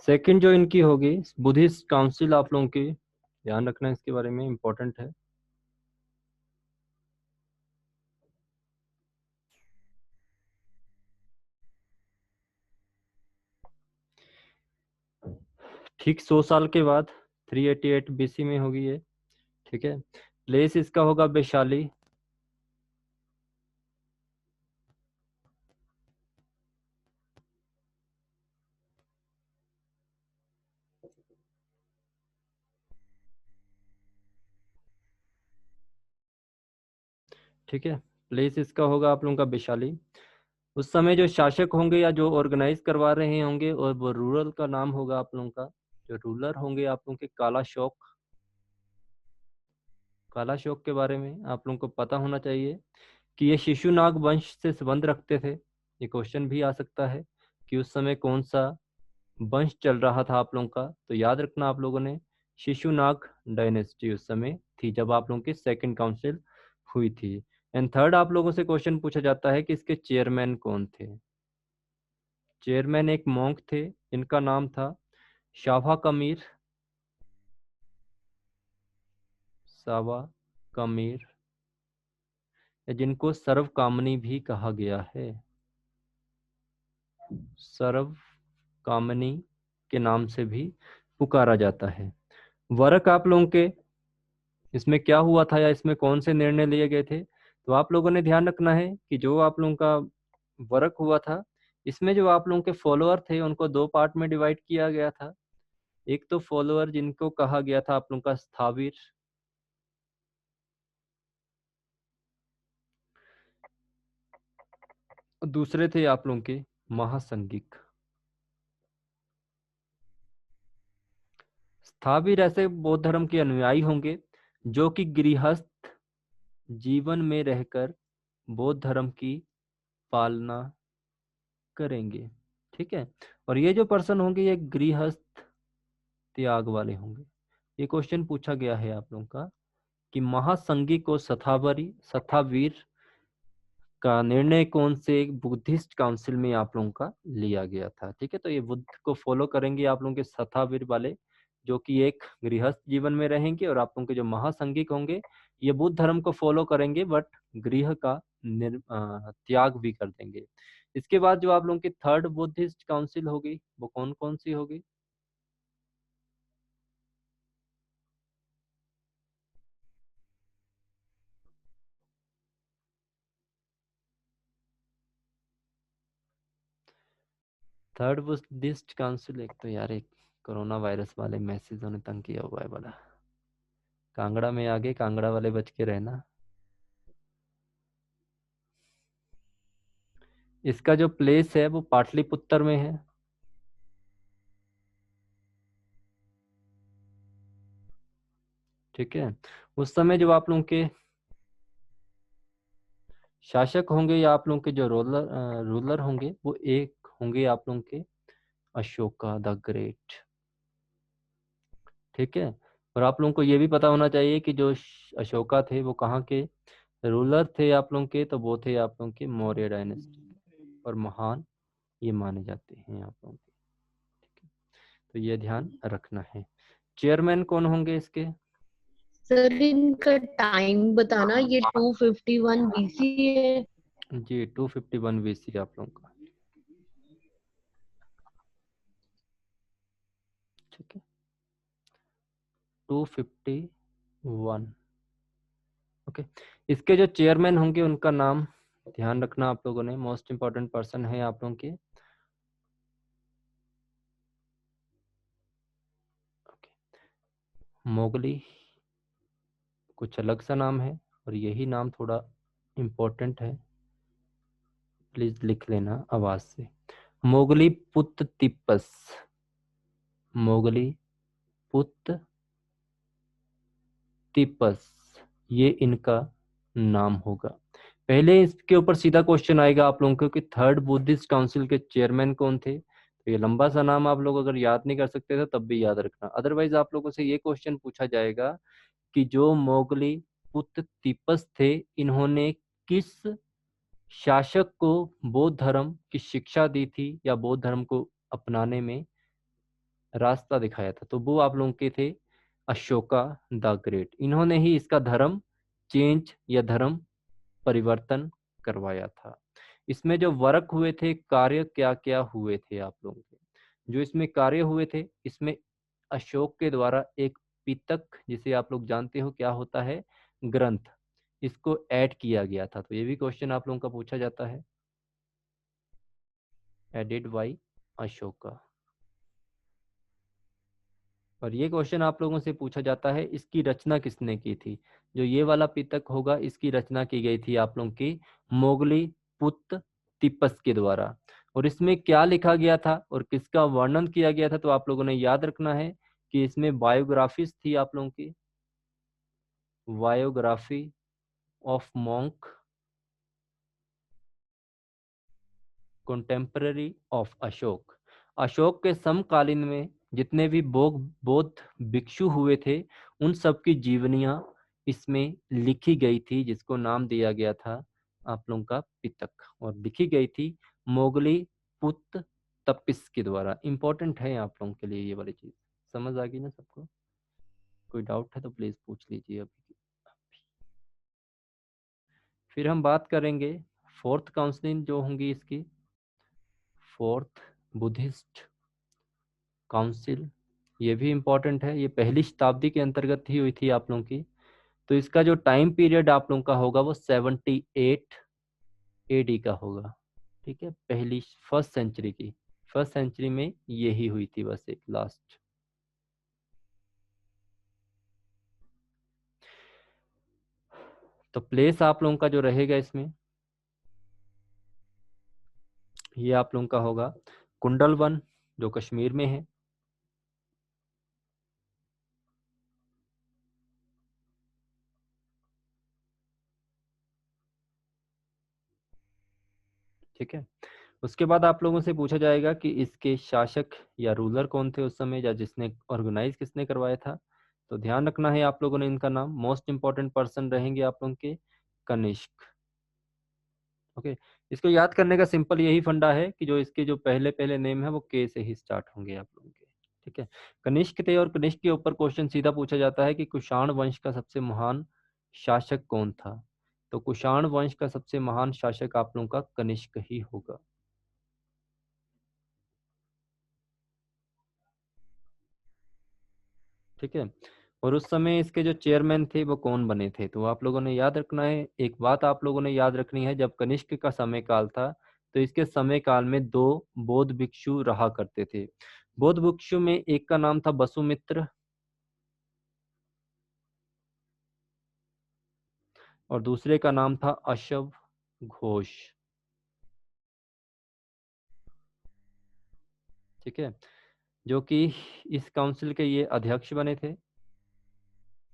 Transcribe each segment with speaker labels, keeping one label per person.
Speaker 1: Second जो इनकी होगी बुद्धिस्ट काउंसिल, आप लोगों की ध्यान रखना इसके बारे में, इंपॉर्टेंट है। ठीक 100 साल के बाद 388 बीसी में होगी ये। ठीक है, प्लेस इसका होगा वैशाली। ठीक है, प्लेस इसका होगा आप लोगों का वैशाली। उस समय जो शासक होंगे या जो ऑर्गेनाइज करवा रहे होंगे, और वो रूरल का नाम होगा आप लोगों का, जो रूलर होंगे आप लोगों के काला शौक। काला शौक के बारे में आप लोगों को पता होना चाहिए कि ये शिशुनाग वंश से संबंध रखते थे। ये क्वेश्चन भी आ सकता है कि उस समय कौन सा वंश चल रहा था आप लोगों का, तो याद रखना आप लोगों ने शिशुनाग डायनेस्टी उस समय थी जब आप लोगों की सेकंड काउंसिल हुई थी। एंड थर्ड आप लोगों से क्वेश्चन पूछा जाता है कि इसके चेयरमैन कौन थे। चेयरमैन एक मॉन्क थे, इनका नाम था शावा कमीर। सावा कमीर, जिनको सर्वकामनी भी कहा गया है। सर्वकामनी के नाम से भी पुकारा जाता है। वर्क आप लोगों के इसमें क्या हुआ था या इसमें कौन से निर्णय लिए गए थे, तो आप लोगों ने ध्यान रखना है कि जो आप लोगों का वर्क हुआ था, इसमें जो आप लोगों के फॉलोअर थे उनको दो पार्ट में डिवाइड किया गया था। एक तो फॉलोअर जिनको कहा गया था आप लोगों का स्थाविर, दूसरे थे आप लोगों के महासंगिक। स्थाविर ऐसे बौद्ध धर्म के अनुयायी होंगे जो कि गृहस्थ जीवन में रहकर बौद्ध धर्म की पालना करेंगे। ठीक है, और ये जो पर्सन होंगे ये गृहस्थ त्याग वाले होंगे। ये क्वेश्चन पूछा गया है आप लोगों का कि महासंगी को सथावीर का निर्णय कौन से एक बुद्धिस्ट काउंसिल में आप लोगों का लिया गया था। ठीक है, तो ये बुद्ध को फॉलो करेंगे आप लोगों के सथावीर वाले, जो कि एक गृहस्थ जीवन में रहेंगे, और आप लोगों के जो महासंगिक होंगे ये बुद्ध धर्म को फॉलो करेंगे बट गृह का त्याग भी कर देंगे। इसके बाद जो आप लोगों की थर्ड बुद्धिस्ट काउंसिल होगी वो कौन कौन सी होगी। थर्ड बुद्धिस्ट काउंसिल, एक तो यार एक कोरोना वायरस वाले मैसेजों ने तंग किया हुआ है बड़ा। कांगड़ा में आगे, कांगड़ा वाले बच के रहना। इसका जो प्लेस है वो पाटलिपुत्र में है। ठीक है, उस समय जो आप लोगों के शासक होंगे या आप लोगों के जो रूलर होंगे वो एक होंगे आप लोगों के अशोका द ग्रेट। ठीक है, और आप लोगों को ये भी पता होना चाहिए कि जो अशोका थे वो कहाँ के रूलर थे आप लोगों के, तो वो थे आप लोगों के मौर्य डायनेस्टी और महान ये माने जाते हैं आप लोगों के। ठीक है, तो ये ध्यान रखना है। चेयरमैन कौन होंगे इसके।
Speaker 2: सर इनका टाइम बताना, ये 251 बीसी है।
Speaker 1: जी 251 बीसी आप लोगों का। ठीक है, 251। ओके, इसके जो चेयरमैन होंगे उनका नाम ध्यान रखना आप लोगों ने, मोस्ट इंपॉर्टेंट पर्सन है आप लोगों के। मोगली कुछ अलग सा नाम है और यही नाम थोड़ा इम्पोर्टेंट है, प्लीज लिख लेना आवाज से। मोगली पुत्र तिप्पस, मोगली पुत्र तिप्पस, ये इनका नाम होगा। पहले इसके ऊपर सीधा क्वेश्चन आएगा आप लोगों को कि थर्ड बुद्धिस्ट काउंसिल के चेयरमैन कौन थे, तो ये लंबा सा नाम आप लोग अगर याद नहीं कर सकते थे तब भी याद रखना। अदरवाइज आप लोगों से ये क्वेश्चन पूछा जाएगा कि जो मोगली पुत्र तिप्पस थे इन्होंने किस शासक को बौद्ध धर्म की शिक्षा दी थी या बौद्ध धर्म को अपनाने में रास्ता दिखाया था, तो वो आप लोगों के थे अशोका द ग्रेट। इन्होंने ही इसका धर्म चेंज या धर्म परिवर्तन करवाया था। इसमें जो वर्क हुए थे, कार्य क्या क्या हुए थे आप लोगों के, जो इसमें कार्य हुए थे, इसमें अशोक के द्वारा एक पितक, जिसे आप लोग जानते हो क्या होता है, ग्रंथ, इसको ऐड किया गया था। तो ये भी क्वेश्चन आप लोगों का पूछा जाता है, एडेड बाय अशोका। और ये क्वेश्चन आप लोगों से पूछा जाता है, इसकी रचना किसने की थी। जो ये वाला पितक होगा, इसकी रचना की गई थी आप लोगों की मोगली पुत्र तिपस के द्वारा। और इसमें क्या लिखा गया था और किसका वर्णन किया गया था, तो आप लोगों ने याद रखना है कि इसमें बायोग्राफीज थी आप लोगों की, biography of monk contemporary of Ashok. Ashok के समकालीन में जितने भी बौद्ध भिक्षु हुए थे, उन सब की जीवनियां इसमें लिखी गई थी, जिसको नाम दिया गया था आप लोगों का पितक, और लिखी गई थी मोगली पुत्र तपिस के द्वारा। इंपॉर्टेंट है आप लोगों के लिए ये वाली चीज। समझ आ गई ना सबको? कोई डाउट है तो प्लीज पूछ लीजिए अभी। फिर हम बात करेंगे फोर्थ काउंसिल जो होंगी इसकी, फोर्थ बुद्धिस्ट काउंसिल। ये भी इम्पोर्टेंट है, ये पहली शताब्दी के अंतर्गत ही हुई थी आप लोगों की। तो इसका जो टाइम पीरियड आप लोगों का होगा वो 78 एडी का होगा। ठीक है, पहली फर्स्ट सेंचुरी की, फर्स्ट सेंचुरी में यही हुई थी बस एक लास्ट। तो प्लेस आप लोगों का जो रहेगा इसमें, ये आप लोगों का होगा कुंडलवन, जो कश्मीर में है। ठीक है, उसके बाद आप लोगों से पूछा जाएगा कि इसके शासक या रूलर कौन थे उस समय, या जिसने ऑर्गेनाइज किसने करवाया था। तो ध्यान रखना है आप लोगों ने इनका नाम, मोस्ट इंपॉर्टेंट पर्सन रहेंगे आप लोगों के कनिष्क। ओके, इसको याद करने का सिंपल यही फंडा है कि जो इसके जो पहले पहले नेम है वो के से ही स्टार्ट होंगे आप लोगों के। ठीक है, कनिष्क थे, और कनिष्क के ऊपर क्वेश्चन सीधा पूछा जाता है कि कुषाण वंश का सबसे महान शासक कौन था। तो कुषाण वंश का सबसे महान शासक आप लोगों का कनिष्क ही होगा। ठीक है, और उस समय इसके जो चेयरमैन थे वो कौन बने थे, तो आप लोगों ने याद रखना है। एक बात आप लोगों ने याद रखनी है, जब कनिष्क का समय काल था तो इसके समय काल में दो बौद्ध भिक्षु रहा करते थे। बौद्ध भिक्षु में एक का नाम था वसुमित्र और दूसरे का नाम था अशव घोष। ठीक है, जो कि इस काउंसिल के ये अध्यक्ष बने थे,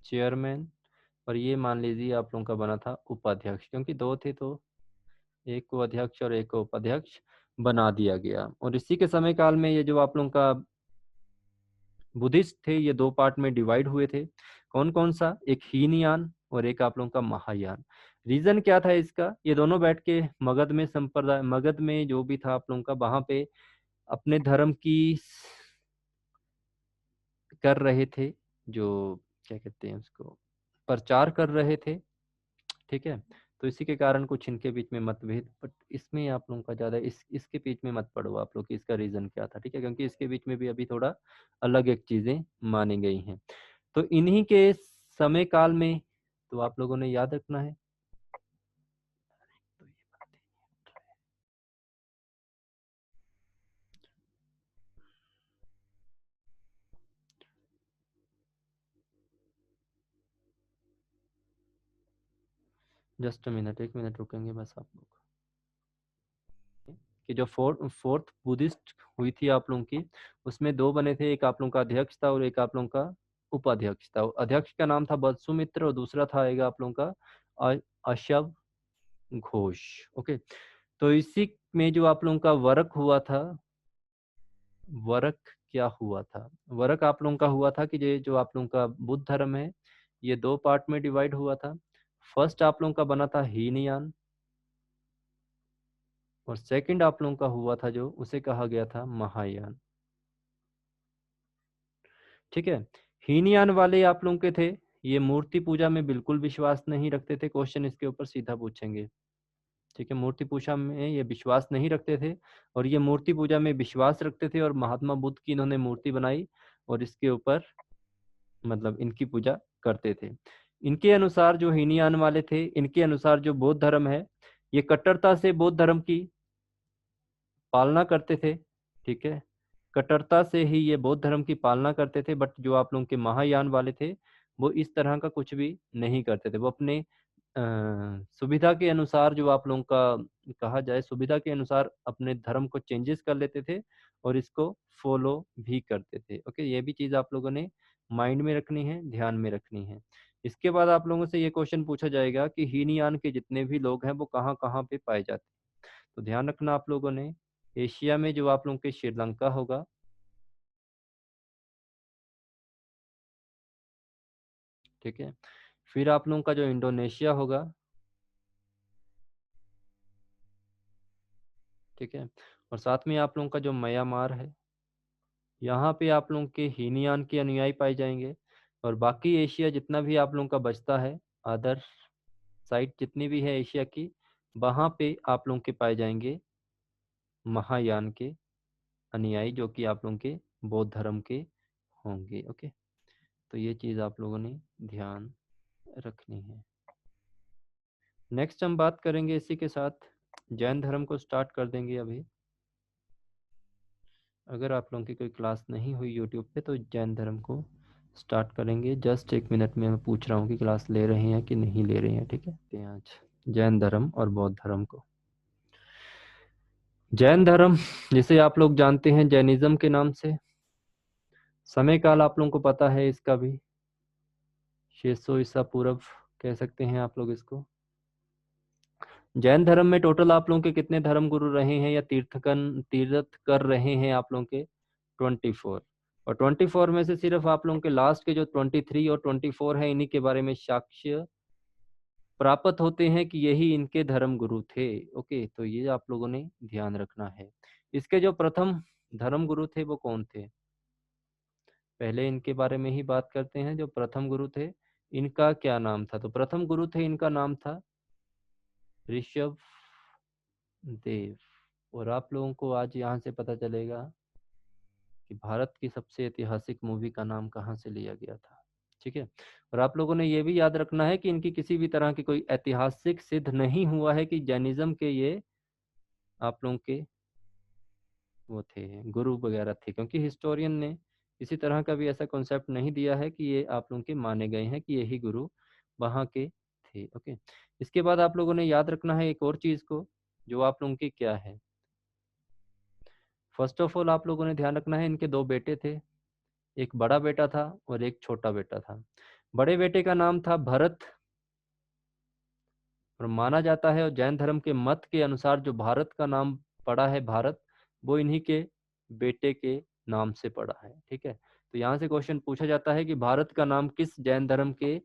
Speaker 1: चेयरमैन। और ये मान लीजिए आप लोगों का बना था उपाध्यक्ष, क्योंकि दो थे तो एक को अध्यक्ष और एक को उपाध्यक्ष बना दिया गया। और इसी के समय काल में ये जो आप लोगों का बुद्धिस्ट थे, ये दो पार्ट में डिवाइड हुए थे। कौन कौन सा? एक हीनयान और एक आप लोगों का महायान। रीजन क्या था इसका? ये दोनों बैठ के मगध में संप्रदाय, मगध में जो भी था आप लोगों का, वहां पे अपने धर्म की कर रहे थे, जो क्या कहते हैं उसको, प्रचार कर रहे थे। ठीक है, तो इसी के कारण कुछ इनके बीच में मतभेद, बट इसमें आप लोगों का ज्यादा इसके बीच में मत पड़ो आप लोग कि इसका रीजन क्या था। ठीक है, क्योंकि इसके बीच में भी अभी थोड़ा अलग एक चीजें मानी गई हैं। तो इन्हीं के समय काल में तो आप लोगों ने याद रखना है। जस्ट अ मिनट, एक मिनट रुकेंगे बस आप लोग। कि जो फोर्थ बुद्धिस्ट हुई थी आप लोगों की, उसमें दो बने थे, एक आप लोगों का अध्यक्ष था और एक आप लोगों का उपाध्यक्ष था। अध्यक्ष का नाम था वसुमित्र और दूसरा था आएगा आप लोगों का अशव घोष। ओके, तो इसी में जो आप लोगों का वर्क हुआ था, वर्क क्या हुआ था? वर्क आप लोगों का हुआ था कि ये जो आप लोगों का बुद्ध धर्म है, ये दो पार्ट में डिवाइड हुआ था। फर्स्ट आप लोगों का बना था हीनयान, और सेकंड आप लोगों का हुआ था जो उसे कहा गया था महायान। ठीक है। हीनयान वाले आप लोगों के थे, ये मूर्ति पूजा में बिल्कुल विश्वास नहीं रखते थे। क्वेश्चन इसके ऊपर सीधा पूछेंगे। ठीक है, मूर्ति पूजा में ये विश्वास नहीं रखते थे, और ये मूर्ति पूजा में विश्वास रखते थे, और महात्मा बुद्ध की इन्होंने मूर्ति बनाई और इसके ऊपर मतलब इनकी पूजा करते थे। इनके अनुसार जो हीनयान वाले थे, इनके अनुसार जो बौद्ध धर्म है, ये कट्टरता से बौद्ध धर्म की पालना करते थे। ठीक है, कट्टरता से ही ये बौद्ध धर्म की पालना करते थे। बट जो आप लोगों के महायान वाले थे, वो इस तरह का कुछ भी नहीं करते थे। वो अपने सुविधा के अनुसार, जो आप लोगों का कहा जाए सुविधा के अनुसार, अपने धर्म को चेंजेस कर लेते थे और इसको फॉलो भी करते थे। ओके, ये भी चीज आप लोगों ने माइंड में रखनी है, ध्यान में रखनी है। इसके बाद आप लोगों से ये क्वेश्चन पूछा जाएगा कि हीनयान के जितने भी लोग हैं वो कहाँ कहाँ पे पाए जाते हैं। तो ध्यान रखना आप लोगों ने, एशिया में जो आप लोगों के श्रीलंका होगा, ठीक है, फिर आप लोगों का जो इंडोनेशिया होगा, ठीक है, और साथ में आप लोगों का जो म्यांमार है, यहाँ पे आप लोगों के हीनयान के अनुयायी पाए जाएंगे। और बाकी एशिया जितना भी आप लोगों का बचता है, अदर साइड जितनी भी है एशिया की, वहाँ पे आप लोगों के पाए जाएंगे महायान के अनुयायी, जो कि आप लोगों के बौद्ध धर्म के होंगे। ओके, तो ये चीज़ आप लोगों ने ध्यान रखनी है। नेक्स्ट हम बात करेंगे इसी के साथ जैन धर्म को स्टार्ट कर देंगे अभी। अगर आप लोगों की कोई क्लास नहीं हुई यूट्यूब पे तो जैन धर्म को स्टार्ट करेंगे। जस्ट 1 मिनट में मैं पूछ रहा हूँ कि क्लास ले रहे हैं कि नहीं ले रहे हैं। ठीक है, तो आज जैन धर्म और बौद्ध धर्म को, जैन धर्म जिसे आप लोग जानते हैं जैनिज्म के नाम से, समय काल आप लोगों को पता है इसका भी, 600 ईसा पूर्व कह सकते हैं आप लोग इसको। जैन धर्म में टोटल आप लोगों के कितने धर्म गुरु रहे हैं या तीर्थ कर रहे हैं आप लोगों के? 24। और 24 में से सिर्फ आप लोगों के लास्ट के जो 23 और 24 है, इन्हीं के बारे में साक्ष्य प्राप्त होते हैं कि यही इनके धर्म गुरु थे। ओके, तो ये आप लोगों ने ध्यान रखना है। इसके जो प्रथम धर्म गुरु थे वो कौन थे, पहले इनके बारे में ही बात करते हैं। जो प्रथम गुरु थे, इनका क्या नाम था? तो प्रथम गुरु थे, इनका नाम था ऋषभ देव। और आप लोगों को आज यहाँ से पता चलेगा कि भारत की सबसे ऐतिहासिक मूवी का नाम कहाँ से लिया गया था। ठीक है, और आप लोगों ने ये भी याद रखना है कि इनकी किसी भी तरह की कोई ऐतिहासिक सिद्ध नहीं हुआ है कि जैनिज्म के ये आप लोगों के वो थे गुरु वगैरह थे, क्योंकि हिस्टोरियन ने किसी तरह का भी ऐसा कॉन्सेप्ट नहीं दिया है कि ये आप लोगों के माने गए हैं कि यही गुरु वहाँ के थे। ओके, इसके बाद आप लोगों ने याद रखना है एक और चीज को, जो आप लोगों की क्या है। फर्स्ट ऑफ ऑल आप लोगों ने ध्यान रखना है, इनके दो बेटे थे, एक बड़ा बेटा था और एक छोटा बेटा था। बड़े बेटे का नाम था भरत, और माना जाता है और जैन धर्म के मत के अनुसार जो भारत का नाम पड़ा है भारत, वो इन्हीं के बेटे के नाम से पड़ा है। ठीक है, तो यहाँ से क्वेश्चन पूछा जाता है कि भारत का नाम किस जैन धर्म के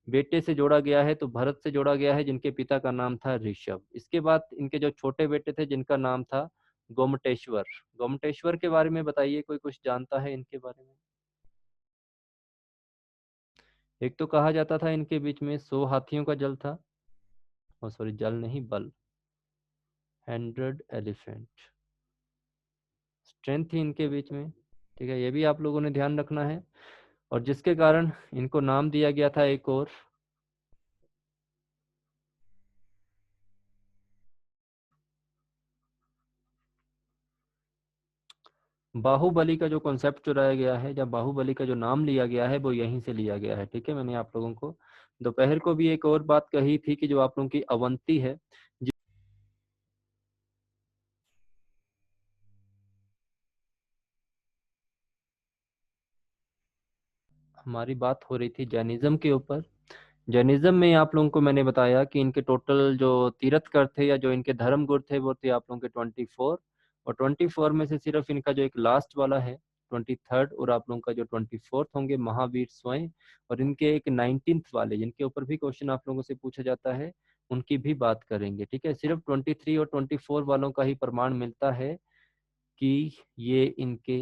Speaker 1: बेटे से जोड़ा गया है? तो भरत से जोड़ा गया है, जिनके पिता का नाम था ऋषभ। इसके बाद इनके जो छोटे बेटे थे, जिनका नाम था गोमटेश्वर। गोमटेश्वर के बारे में बताइए, कोई कुछ जानता है इनके बारे में? एक तो कहा जाता था इनके बीच में 100 हाथियों का जल था, और सॉरी जल नहीं बल, 100 एलिफेंट स्ट्रेंथ थी इनके बीच में। ठीक है, ये भी आप लोगों ने ध्यान रखना है, और जिसके कारण इनको नाम दिया गया था एक और, बाहुबली का जो कॉन्सेप्ट चुराया गया है, या बाहुबली का जो नाम लिया गया है, वो यहीं से लिया गया है। ठीक है, मैंने आप लोगों को दोपहर को भी एक और बात कही थी कि जो आप लोगों की अवंती है, हमारी बात हो रही थी जैनिज्म के ऊपर। जैनिज्म में आप लोगों को मैंने बताया कि इनके टोटल जो तीर्थकर थे या जो इनके धर्म गुरु थे, वो थे आप लोगों के 24। और 24 में से सिर्फ इनका जो एक लास्ट वाला है 23rd, और आप लोगों का जो 24th होंगे महावीर स्वयं, और इनके एक 19th वाले जिनके ऊपर भी क्वेश्चन आप लोगों से पूछा जाता है, उनकी भी बात करेंगे। ठीक है, सिर्फ 23 और 24 वालों का ही प्रमाण मिलता है कि ये इनके